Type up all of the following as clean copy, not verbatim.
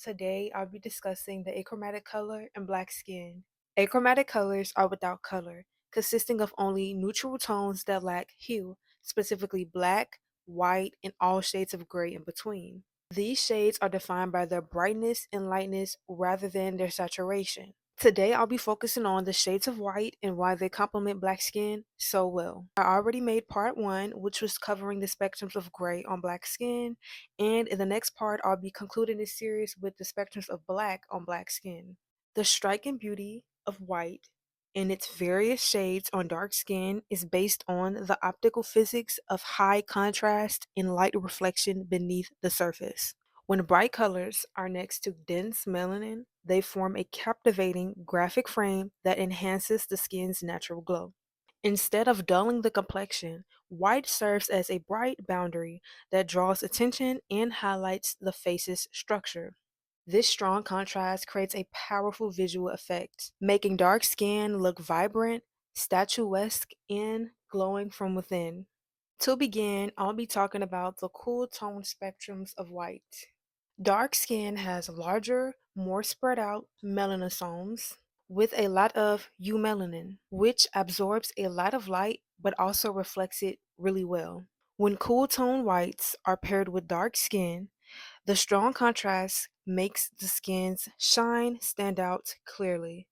today I'll be discussing the achromatic color and black skin. Achromatic colors are without color, consisting of only neutral tones that lack hue, specifically black, white, and all shades of gray in between. These shades are defined by their brightness and lightness rather than their saturation. Today I'll be focusing on the shades of white and why they complement black skin so well. I already made part 1, which was covering the spectrums of gray on black skin, and in the next part I'll be concluding this series with the spectrums of black on black skin. The striking beauty of white in its various shades on dark skin is based on the optical physics of high contrast and light reflection beneath the surface. When bright colors are next to dense melanin, they form a captivating graphic frame that enhances the skin's natural glow. Instead of dulling the complexion, white serves as a bright boundary that draws attention and highlights the face's structure. This strong contrast creates a powerful visual effect, making dark skin look vibrant, statuesque, and glowing from within. To begin, I'll be talking about the cool tone spectrums of white. Dark skin has larger, more spread out melanosomes with a lot of eumelanin, which absorbs a lot of light but also reflects it really well. When cool tone whites are paired with dark skin, the strong contrast makes the skin's shine stand out clearly.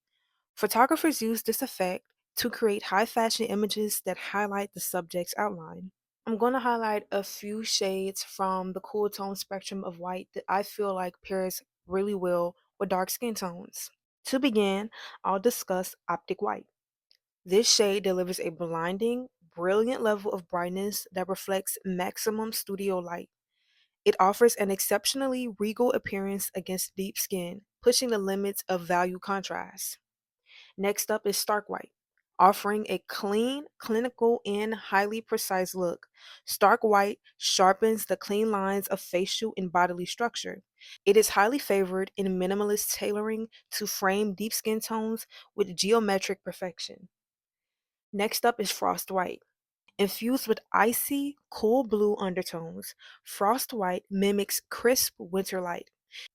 Photographers use this effect to create high fashion images that highlight the subject's outline. I'm going to highlight a few shades from the cool tone spectrum of white that I feel like pairs really well with dark skin tones. To begin, I'll discuss Optic White. This shade delivers a blinding, brilliant level of brightness that reflects maximum studio light. It offers an exceptionally regal appearance against deep skin, pushing the limits of value contrast. Next up is Stark White, offering a clean, clinical, and highly precise look. Stark White sharpens the clean lines of facial and bodily structure. It is highly favored in minimalist tailoring to frame deep skin tones with geometric perfection. Next up is Frost White. Infused with icy, cool blue undertones, Frost White mimics crisp winter light.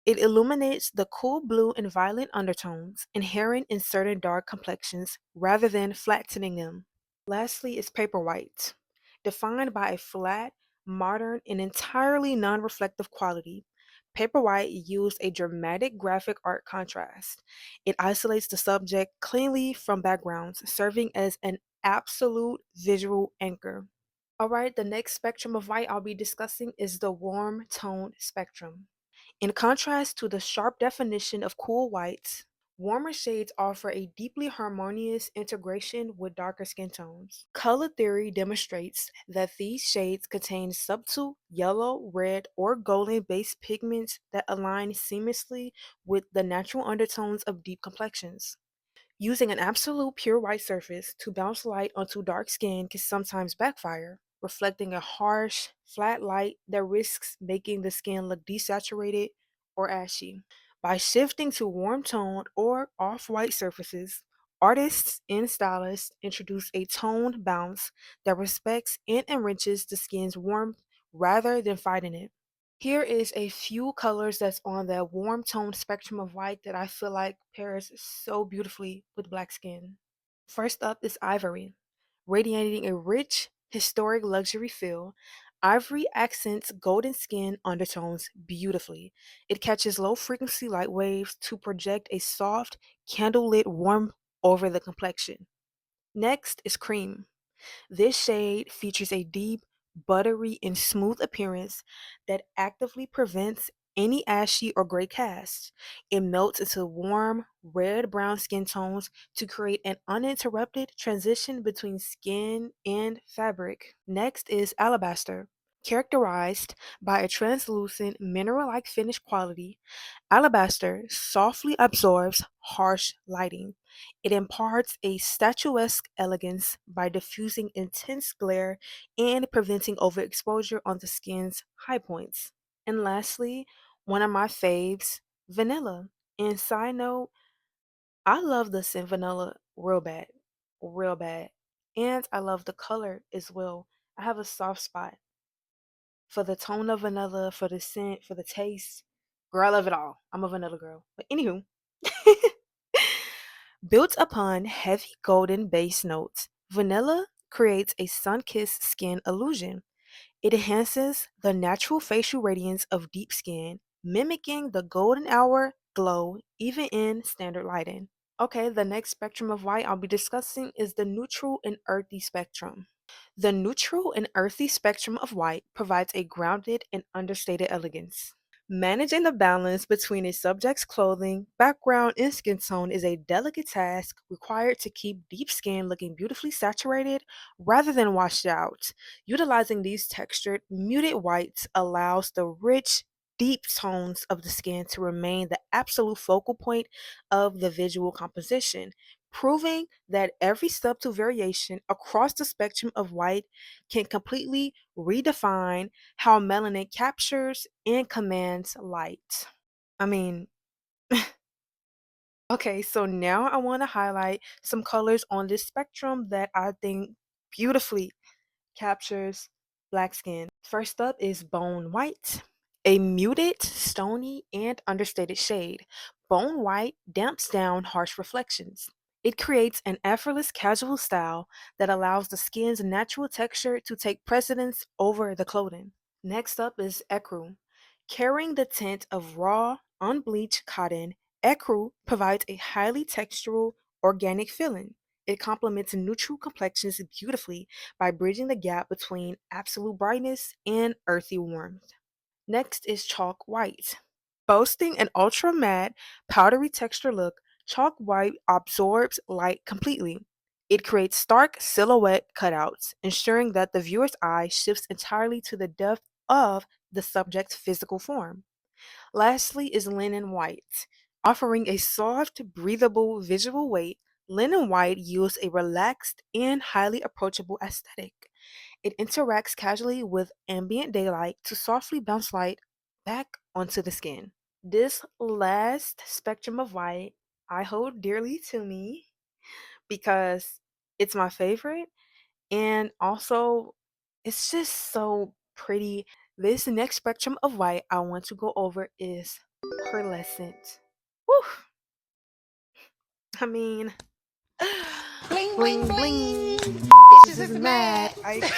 It illuminates the cool blue and violet undertones inherent in certain dark complexions rather than flattening them. Lastly is Paper White. Defined by a flat, modern, and entirely non reflective quality, Paper White used a dramatic graphic art contrast. It isolates the subject cleanly from backgrounds, serving as an absolute visual anchor. Alright, the next spectrum of white I'll be discussing is the warm tone spectrum. In contrast to the sharp definition of cool whites, warmer shades offer a deeply harmonious integration with darker skin tones. Color theory demonstrates that these shades contain subtle yellow, red, or golden based pigments that align seamlessly with the natural undertones of deep complexions. Using an absolute pure white surface to bounce light onto dark skin can sometimes backfire, reflecting a harsh, flat light that risks making the skin look desaturated or ashy. By shifting to warm toned or off white surfaces, artists and stylists introduce a toned bounce that respects and enriches the skin's warmth rather than fighting it. Here is a few colors that's on that warm tone spectrum of white that I feel like pairs so beautifully with black skin. First up is ivory. Radiating a rich, historic luxury feel, ivory accents golden skin undertones beautifully. It catches low frequency light waves to project a soft, candlelit warmth over the complexion. Next is cream. This shade features a deep, buttery, and smooth appearance that actively prevents any ashy or gray cast. It melts into warm, red brown skin tones to create an uninterrupted transition between skin and fabric. Next is alabaster. Characterized by a translucent mineral like finish quality, alabaster softly absorbs harsh lighting. It imparts a statuesque elegance by diffusing intense glare and preventing overexposure on the skin's high points. And lastly, one of my faves, vanilla. And side note, I love the scent vanilla real bad, real bad. And I love the color as well. I have a soft spot for the tone of vanilla, for the scent, for the taste. Girl, I love it all. I'm a vanilla girl. But anywho, built upon heavy golden base notes, vanilla creates a sun-kissed skin illusion. It enhances the natural facial radiance of deep skin, mimicking the golden hour glow even in standard lighting. Okay, the next spectrum of white I'll be discussing is the neutral and earthy spectrum. The neutral and earthy spectrum of white provides a grounded and understated elegance. Managing the balance between a subject's clothing, background, and skin tone is a delicate task required to keep deep skin looking beautifully saturated rather than washed out. Utilizing these textured, muted whites allows the rich, deep tones of the skin to remain the absolute focal point of the visual composition, proving that every subtle variation across the spectrum of white can completely redefine how melanin captures and commands light. I mean, okay, so now I want to highlight some colors on this spectrum that I think beautifully captures black skin. First up is bone white, a muted, stony, and understated shade. Bone white damps down harsh reflections. It creates an effortless casual style that allows the skin's natural texture to take precedence over the clothing. Next up is ecru. Carrying the tint of raw, unbleached cotton, ecru provides a highly textural, organic feeling. It complements neutral complexions beautifully by bridging the gap between absolute brightness and earthy warmth. Next is chalk white. Boasting an ultra matte, powdery texture look, chalk white absorbs light completely. It creates stark silhouette cutouts, ensuring that the viewer's eye shifts entirely to the depth of the subject's physical form. Lastly is linen white. Offering a soft, breathable visual weight, linen white yields a relaxed and highly approachable aesthetic. It interacts casually with ambient daylight to softly bounce light back onto the skin. This last spectrum of white I hold dearly to me because it's my favorite, and also it's just so pretty. This next spectrum of white I want to go over is pearlescent. Woo! I mean, Bling, bling, bling bling. bling. Bitches Bitches is is mad. mad.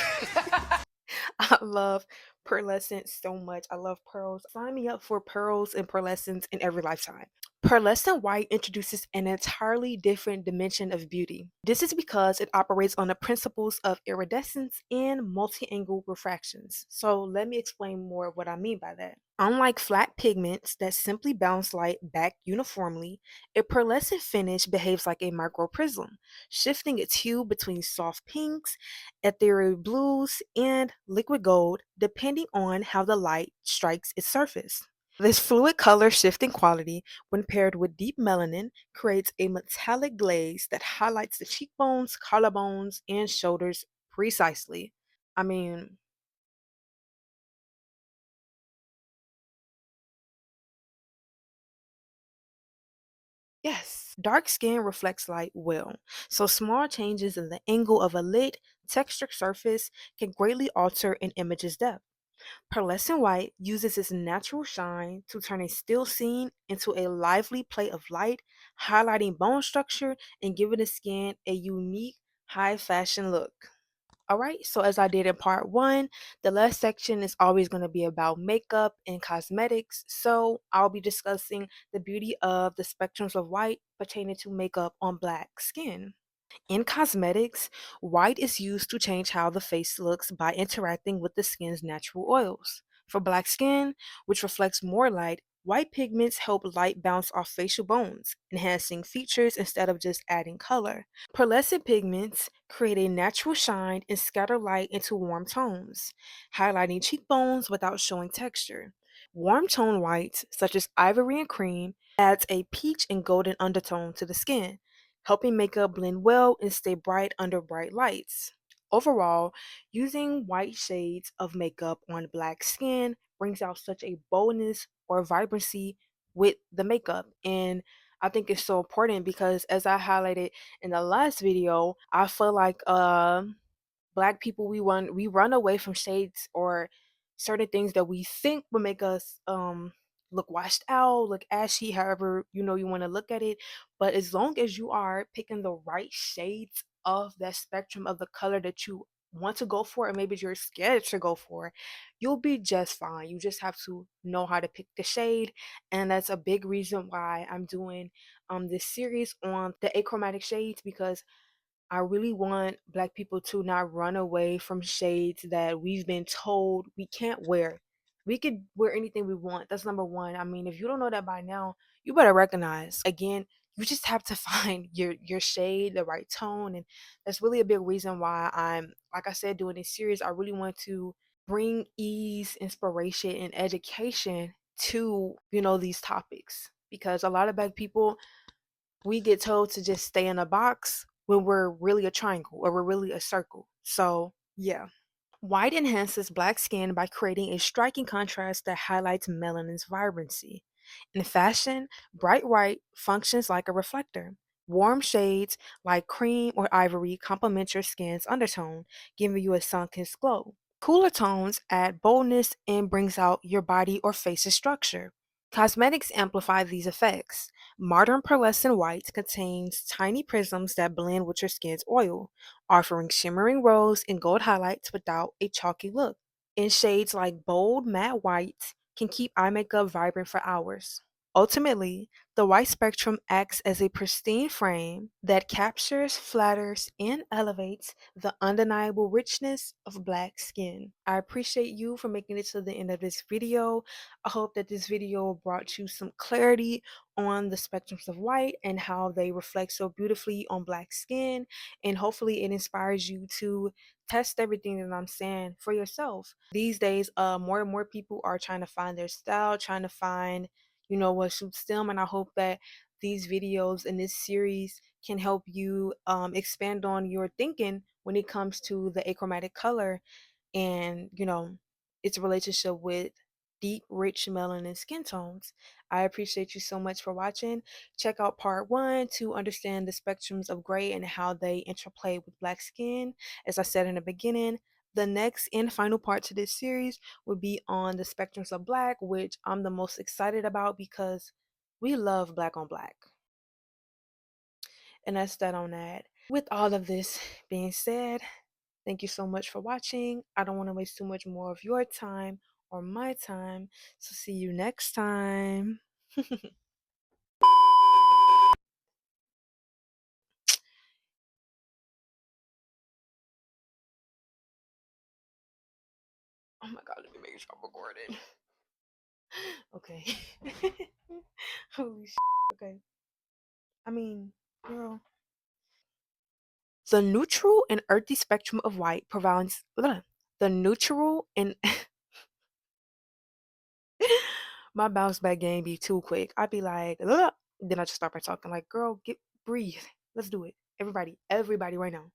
I love pearlescent so much. I love pearls. Sign me up for pearls and pearlescence in every lifetime. Pearlescent white introduces an entirely different dimension of beauty. This is because it operates on the principles of iridescence and multi-angle refractions. So let me explain more what I mean by that. Unlike flat pigments that simply bounce light back uniformly, a pearlescent finish behaves like a microprism, shifting its hue between soft pinks, ethereal blues, and liquid gold depending on how the light strikes its surface. This fluid color shifting quality, when paired with deep melanin, creates a metallic glaze that highlights the cheekbones, collarbones, and shoulders precisely. I mean, yes, dark skin reflects light well, so small changes in the angle of a lit, textured surface can greatly alter an image's depth. Pearlescent white uses its natural shine to turn a still scene into a lively play of light, highlighting bone structure and giving the skin a unique, high fashion look. All right, so as I did in part one, the last section is always going to be about makeup and cosmetics. So I'll be discussing the beauty of the spectrums of white pertaining to makeup on black skin. In cosmetics, white is used to change how the face looks by interacting with the skin's natural oils. For black skin, which reflects more light, white pigments help light bounce off facial bones, enhancing features instead of just adding color. Pearlescent pigments create a natural shine and scatter light into warm tones, highlighting cheekbones without showing texture. Warm tone whites, such as ivory and cream, adds a peach and golden undertone to the skin, helping makeup blend well and stay bright under bright lights. Overall, using white shades of makeup on black skin brings out such a boldness or vibrancy with the makeup. And I think it's so important because, as I highlighted in the last video, I feel like black people we run away from shades or certain things that we think will make us look washed out, look ashy, however you want to look at it. But as long as you are picking the right shades of that spectrum of the color that you want to go for, or maybe you're scared to go for, you'll be just fine. You just have to know how to pick the shade, and that's a big reason why I'm doing this series on the achromatic shades, because I really want black people to not run away from shades that we've been told we can't wear. We could wear anything we want. That's number one. I mean, if you don't know that by now, you better recognize. Again, you just have to find your shade, the right tone, and that's really a big reason why I'm, like I said, doing this series. I really want to bring ease, inspiration, and education to, these topics, because a lot of black people, we get told to just stay in a box when we're really a triangle or we're really a circle. So, yeah. White enhances black skin by creating a striking contrast that highlights melanin's vibrancy. In fashion, bright white functions like a reflector. Warm shades like cream or ivory complement your skin's undertone, giving you a sun-kissed glow. Cooler tones add boldness and brings out your body or face's structure. Cosmetics amplify these effects. Modern pearlescent white contains tiny prisms that blend with your skin's oil, offering shimmering rose and gold highlights without a chalky look. In shades like bold matte whites can keep eye makeup vibrant for hours. Ultimately, the white spectrum acts as a pristine frame that captures, flatters, and elevates the undeniable richness of black skin. I appreciate you for making it to the end of this video. I hope that this video brought you some clarity on the spectrums of white and how they reflect so beautifully on black skin. And hopefully it inspires you to test everything that I'm saying for yourself. These days, more and more people are trying to find their style, trying to find, what suits them. And I hope that these videos in this series can help you expand on your thinking when it comes to the achromatic color and, its relationship with deep, rich melanin skin tones. I appreciate you so much for watching. Check out part one to understand the spectrums of gray and how they interplay with black skin. As I said in the beginning, the next and final part to this series will be on the spectrums of black, which I'm the most excited about because we love black on black. And that's that on that. With all of this being said, thank you so much for watching. I don't want to waste too much more of your time or my time. So see you next time. Oh my god, let me make sure I'm recording. Okay. Holy shit. Okay. I mean, girl. The neutral and earthy spectrum of white provides the neutral and my bounce back game be too quick. I'd be like, ugh. Then I just start by talking like, girl, get breathe. Let's do it. Everybody right now.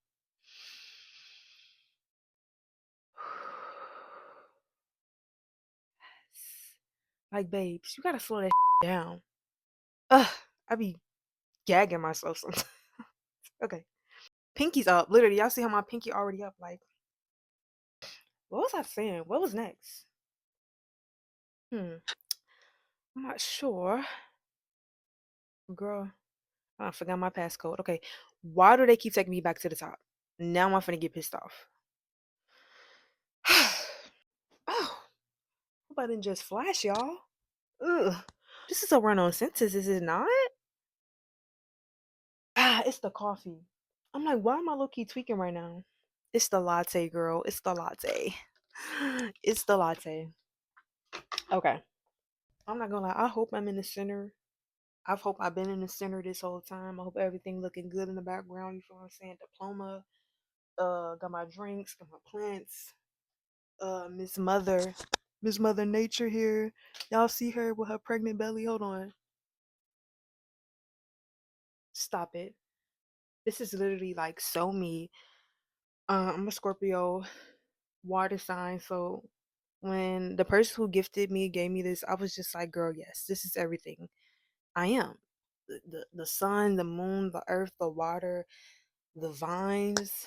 Like, babes, you gotta slow that down. Ugh, I be gagging myself sometimes. Okay. Pinky's up. Literally, y'all see how my pinky already up? Like, what was I saying? What was next? I'm not sure. Girl, I forgot my passcode. Okay. Why do they keep taking me back to the top? Now I'm finna get pissed off. Oh, hope I didn't just flash y'all. Ugh. This is a run on sentence, is it not? Ah, it's the coffee. I'm like, why am I low key tweaking right now? It's the latte, girl. It's the latte. It's the latte. Okay. I'm not gonna lie. I hope I'm in the center. I hope I've been in the center this whole time. I hope everything looking good in the background. You feel what I'm saying? Diploma. Got my drinks. Got my plants. Miss Mother. Miss Mother Nature here. Y'all see her with her pregnant belly? Hold on. Stop it. This is literally like so me. I'm a Scorpio water sign, so when the person who gifted me gave me this, I was just like, girl, yes, this is everything I am. The sun, the moon, the earth, the water, the vines.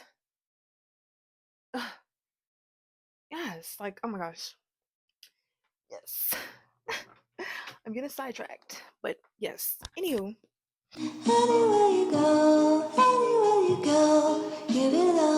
Yes, like, oh my gosh. Yes. I'm getting sidetracked. But yes. Anywho, Anywhere you go, give it all.